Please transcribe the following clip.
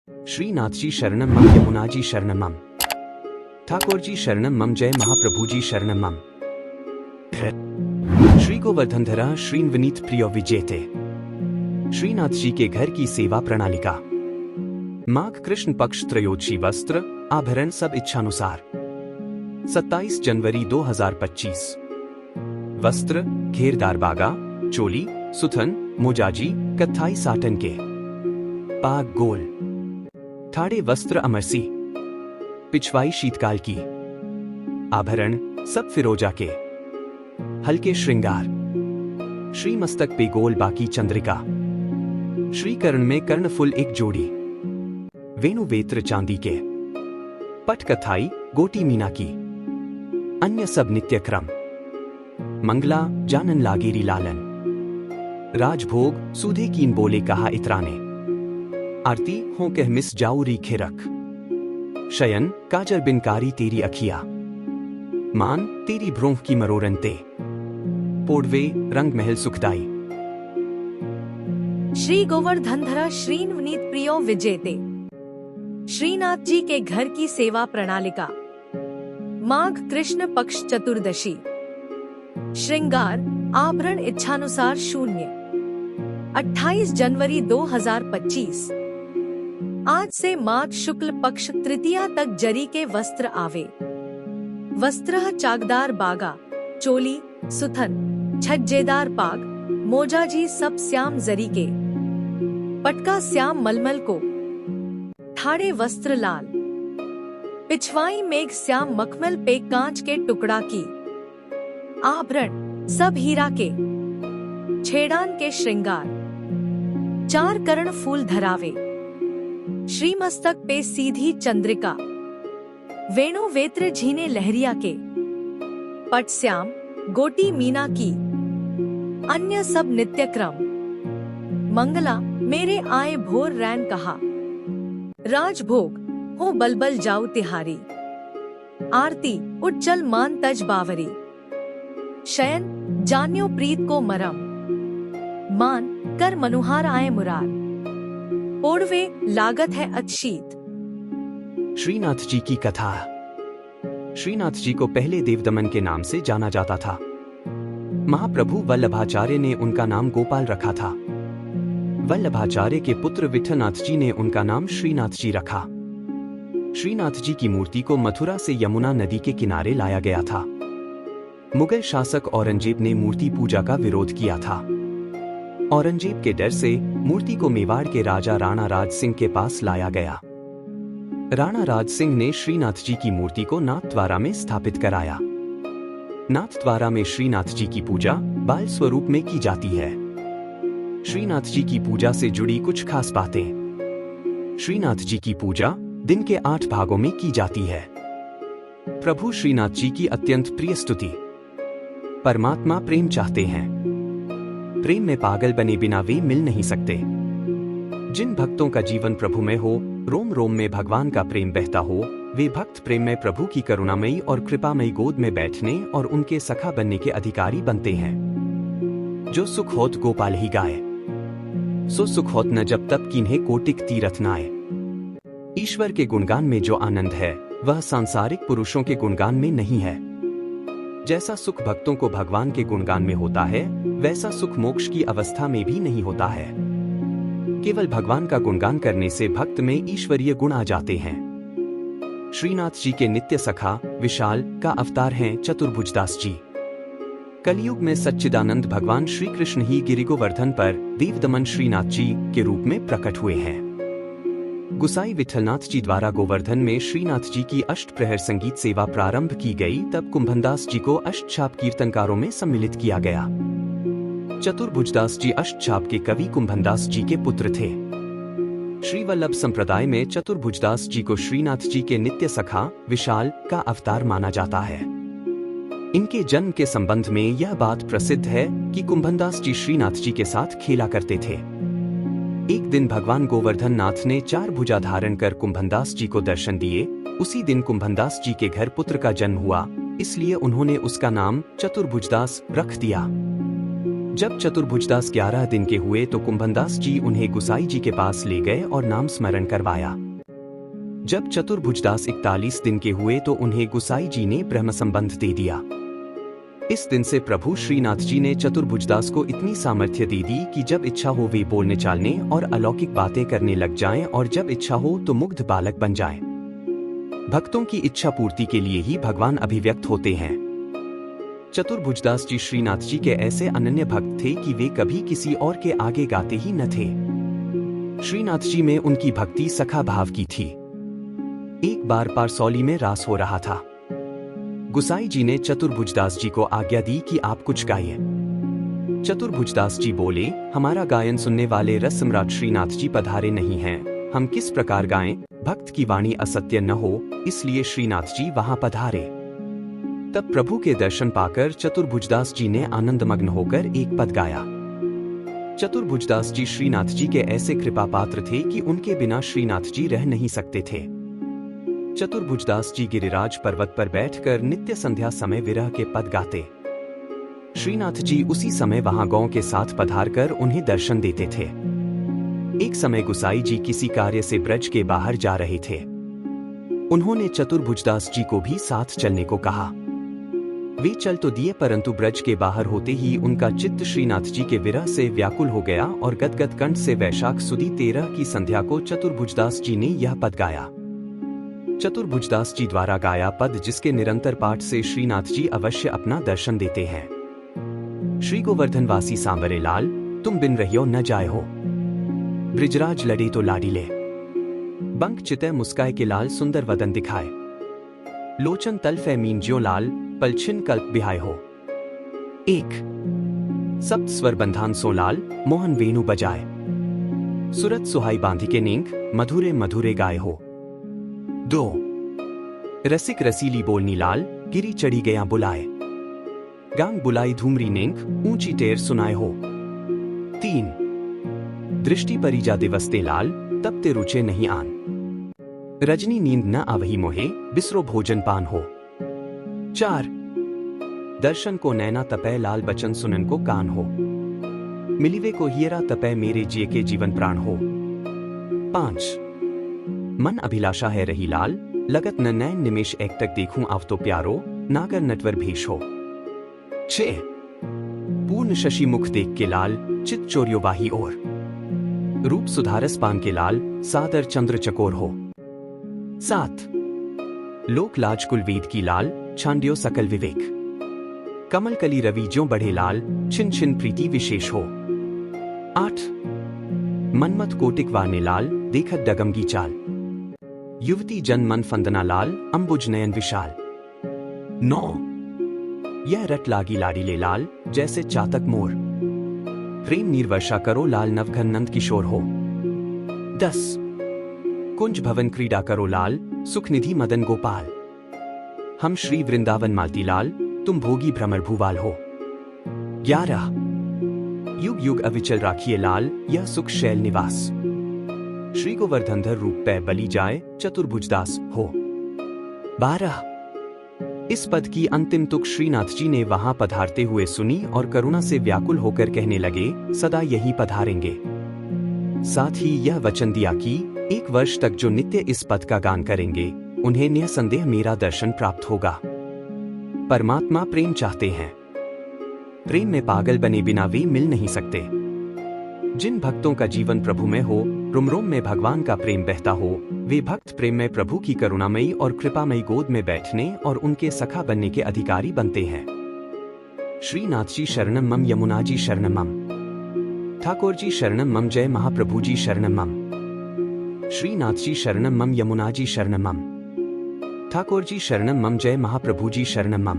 श्रीनाथ जी शरणम मम, यमुना जी शरणम मम, ठाकुर जी शरणम मम, जय महाप्रभु जी शरणम मम। श्री गोवर्धनधरा श्रीनवनीत प्रिय विजेते। श्रीनाथ जी के घर की सेवा प्रणालिका। माघ कृष्ण पक्ष त्रयोदशी, वस्त्र आभरण सब इच्छानुसार। 27 जनवरी 2025। वस्त्र घेरदार बागा, चोली, सुथन, मोजाजी, कत्थाई साटन के, पाग गोल, ठाड़े वस्त्र अमरसी, पिछवाई शीतकाल की। आभरण सब फिरोजा के, हल्के श्रृंगार। श्री मस्तक पे गोल बाकी चंद्रिका, श्री कर्ण में कर्णफुल एक जोड़ी। वेणुवेत्र चांदी के, पट कथाई गोटी मीना की। अन्य सब नित्य क्रम। मंगला जानन लागेरी लालन, राजभोग सूधे कीन बोले कहा इतराने। आरती हो कह मिस जाऊ री खिरक, शयन काजर बिनकारी तेरी अखिया। मान तेरी भ्रोंह की मरोरनते, पोड़वे रंग महल सुखदाई। श्री गोवर्धनधरा श्रीनवनीत प्रियो विजेते। श्रीनाथ जी के घर की सेवा प्रणालिका। माघ कृष्ण पक्ष चतुर्दशी। श्रृंगार आभरण इच्छानुसार शून्य। 28 जनवरी 2025। आज से माघ शुक्ल पक्ष तृतीया तक जरी के वस्त्र आवे। वस्त्र चाकदार बागा, चोली, सुथन, छज्जेदार पाग, मोजाजी सब श्याम जरी के। पटका श्याम मलमल को, ठाड़े वस्त्र लाल। पिछवाई मेघ श्याम मखमल पे कांच के टुकड़ा की। आभरण सब हीरा के, छेड़ान के श्रृंगार। 4 कर्ण फूल धरावे। श्रीमस्तक पे सीधी चंद्रिका। वेणु वेत्र झीने लहरिया के, पट श्याम गोटी मीना की। अन्य सब नित्य क्रम। मंगला मेरे आए भोर रैन कहा। राजभोग हो बलबल जाऊ तिहारी। आरती उज्जल मान तज बावरी। शयन जान्यो प्रीत को मरम। मान कर मनुहार आए मुरार। पोड़वे लागत है अचशीत। श्रीनाथ जी की कथा। श्रीनाथ जी को पहले देवदमन के नाम से जाना जाता था। महाप्रभु वल्लभाचार्य ने उनका नाम गोपाल रखा था। वल्लभाचार्य के पुत्र विठलनाथ जी ने उनका नाम श्रीनाथ जी रखा। श्रीनाथ जी की मूर्ति को मथुरा से यमुना नदी के किनारे लाया गया था। मुगल शासक औरंगजेब ने मूर्ति पूजा का विरोध किया था। औरंगजेब के डर से मूर्ति को मेवाड़ के राजा राणा राज सिंह के पास लाया गया। राणा राज सिंह ने श्रीनाथ जी की मूर्ति को नाथद्वारा में स्थापित कराया। नाथद्वारा में श्रीनाथ जी की पूजा बाल स्वरूप में की जाती है। श्रीनाथ जी की पूजा से जुड़ी कुछ खास बातें। श्रीनाथ जी की पूजा दिन के 8 भागों में की जाती है। प्रभु श्रीनाथ जी की अत्यंत प्रिय स्तुति। परमात्मा प्रेम चाहते हैं। प्रेम में पागल बने बिना वे मिल नहीं सकते। जिन भक्तों का जीवन प्रभु में हो, रोम रोम में भगवान का प्रेम बहता हो, वे भक्त प्रेम में प्रभु की करुणामयी और कृपामयी गोद में बैठने और उनके सखा बनने के अधिकारी बनते हैं। जो सुख होत गोपाल ही गाए, सो सुख होत न जब तब किन्हें कोटिक तीरथ नाए। ईश्वर के गुणगान में जो आनंद है वह सांसारिक पुरुषों के गुणगान में नहीं है। जैसा सुख भक्तों को भगवान के गुणगान में होता है, वैसा सुख मोक्ष की अवस्था में भी नहीं होता है। केवल भगवान का गुणगान करने से भक्त में ईश्वरीय गुण आ जाते हैं। श्रीनाथ जी के नित्य सखा विशाल का अवतार हैं चतुर्भुजदास जी। कलयुग में सच्चिदानंद भगवान श्री कृष्ण ही गिरिगोवर्धन पर देवदमन श्रीनाथ जी के रूप में प्रकट हुए हैं। गुसाई विठलनाथ जी द्वारा गोवर्धन में श्रीनाथ जी की अष्टप्रहर संगीत सेवा प्रारंभ की गई, तब कुंभनदास जी को अष्टछाप कीर्तनकारों में सम्मिलित किया गया। चतुर्भुजदास जी अष्टछाप के कवि कुंभनदास जी के पुत्र थे। श्री वल्लभ संप्रदाय में चतुर्भुजदास जी को श्रीनाथ जी के नित्य सखा विशाल का अवतार माना जाता है। इनके जन्म के संबंध में यह बात प्रसिद्ध है कि कुंभनदास जी श्रीनाथ जी के साथ खेला करते थे। एक दिन भगवान गोवर्धन नाथ ने 4 भुजा धारण कर कुंभनदास जी को दर्शन दिए। उसी दिन कुंभनदास जी के घर पुत्र का जन्म हुआ, इसलिए उन्होंने उसका नाम चतुर्भुजदास रख दिया। जब चतुर्भुजदास 11 दिन के हुए तो कुंभनदास जी उन्हें गुसाई जी के पास ले गए और नाम स्मरण करवाया। जब चतुर्भुजदास 41 दिन के हुए तो उन्हें गुसाई जी ने ब्रह्म संबंध दे दिया। इस दिन से प्रभु श्रीनाथ जी ने चतुर्भुजदास को इतनी सामर्थ्य दे दी कि जब इच्छा हो वे बोलने चालने और अलौकिक बातें करने लग जाएं और जब इच्छा हो तो मुग्ध बालक बन जाएं। भक्तों की इच्छा पूर्ति के लिए ही भगवान अभिव्यक्त होते हैं। चतुर्भुजदास जी श्रीनाथ जी के ऐसे अनन्य भक्त थे कि वे कभी किसी और के आगे गाते ही न थे। श्रीनाथ जी में उनकी भक्ति सखा भाव की थी। एक बार पारसौली में रास हो रहा था। गुसाई जी ने चतुर्भुजदास जी को आज्ञा दी कि आप कुछ गाइए। चतुर्भुजदास जी बोले, हमारा गायन सुनने वाले रस सम्राट श्रीनाथ जी पधारे नहीं हैं, हम किस प्रकार गाएं, भक्त की वाणी असत्य न हो, इसलिए श्रीनाथ जी वहां पधारे। तब प्रभु के दर्शन पाकर चतुर्भुजदास जी ने आनंदमग्न होकर एक पद गाया। चतुर्भुजदास जी श्रीनाथ जी के ऐसे कृपा पात्र थे कि उनके बिना श्रीनाथ जी रह नहीं सकते थे। चतुर्भुजदास जी गिरिराज पर्वत पर बैठकर नित्य संध्या समय विरह के पद गाते। श्रीनाथ जी उसी समय वहां गौ के साथ पधारकर उन्हें दर्शन देते थे। एक समय गुसाई जी किसी कार्य से ब्रज के बाहर जा रहे थे। उन्होंने चतुर्भुजदास जी को भी साथ चलने को कहा। वे चल तो दिए, परंतु ब्रज के बाहर होते ही उनका चित्त श्रीनाथ जी के विरह से व्याकुल हो गया और गदगद कंठ से वैशाख सुदी 13 की संध्या को चतुर्भुजदास जी ने यह पद गाया। चतुर्भुजदास जी द्वारा गाया पद, जिसके निरंतर पाठ से श्रीनाथ जी अवश्य अपना दर्शन देते हैं। श्री गोवर्धनवासी सांवरे लाल, तुम बिन रहियो न जाए हो। ब्रिजराज लड़े तो लाडीले, बंक चितय मुस्काए के लाल सुंदर वदन दिखाए। लोचन तल्फे मीन ज्यो लाल, पलछिन कल्प बिहाय हो। एक सप्त स्वर बंधान सो लाल, मोहन वेणु बजाए। सुरत सुहाई बांधी के नींक, मधुरे मधुरे गाय हो। 2 रसिक रसीली बोलनी लाल, गिरी चढ़ी गया बुलाए। गांग बुलाई धूमरी नेंक, ऊंची टेर सुनाए हो। 3 दृष्टि परिजा दिवसते लाल, तब ते रुचे नहीं आन। रजनी नींद न आवही मोहे, बिसरो भोजन पान हो। 4 दर्शन को नैना तपय लाल, बचन सुनन को कान हो। मिलिवे को हियरा तपय, मेरे जिये के जीवन प्राण हो। 5 मन अभिलाषा है रही लाल, लगत न नैन निमेश एक तक देखूं आव तो प्यारो, नागर नटवर भेष हो। 6 पूर्ण शशि मुख देख के लाल, चित चोरियो बाही ओर। रूप सुधारस पान के लाल, सादर चंद्र चकोर हो। 7 लोक लाज कुल वेद की लाल, छांड्यो सकल विवेक। कमल कली रवि ज्यों बढ़े लाल, छिन छिन प्रीति विशेष हो। 8 मनमत कोटिक वाने लाल, देखत डगमगी चाल। युवती जन मन फंदना लाल, अंबुज नयन विशाल। 9 यह रट लागी लाडीले लाल, जैसे चातक मोर। प्रेम निर्वर्षा करो लाल, नवघन नंद किशोर हो। 10 कुंज भवन क्रीडा करो लाल, सुख निधि मदन गोपाल। हम श्री वृंदावन मालती लाल, तुम भोगी भ्रमर भूवाल हो। 11 युग युग अविचल राखिए लाल, यह सुख शैल निवास। श्री गोवर्धनधर रूप पै बली जाए, चतुर्भुजदास हो। 12 इस पद की अंतिम तुक श्रीनाथ जी ने वहां पधारते हुए सुनी और करुणा से व्याकुल होकर कहने लगे, सदा यही पधारेंगे। साथ ही यह वचन दिया कि 1 वर्ष तक जो नित्य इस पद का गान करेंगे, उन्हें निसंदेह मेरा दर्शन प्राप्त होगा। परमात्मा प्रेम चाहते हैं। प्रेम में पागल बने बिना वे मिल नहीं सकते। जिन भक्तों का जीवन प्रभु में हो, रोम रोम में भगवान का प्रेम बहता हो, वे भक्त प्रेम में प्रभु की करुणामयी और कृपामयी गोद में बैठने और उनके सखा बनने के अधिकारी बनते हैं। श्रीनाथ जी शरणम मम, यमुना जी शरणम मम, ठाकुर जी शरणम मम, जय महाप्रभु जी शरणम मम। श्रीनाथ जी शरणम मम, यमुना जी शरणम मम, ठाकुर जी शरणम मम, जय महाप्रभु जी शरणम मम।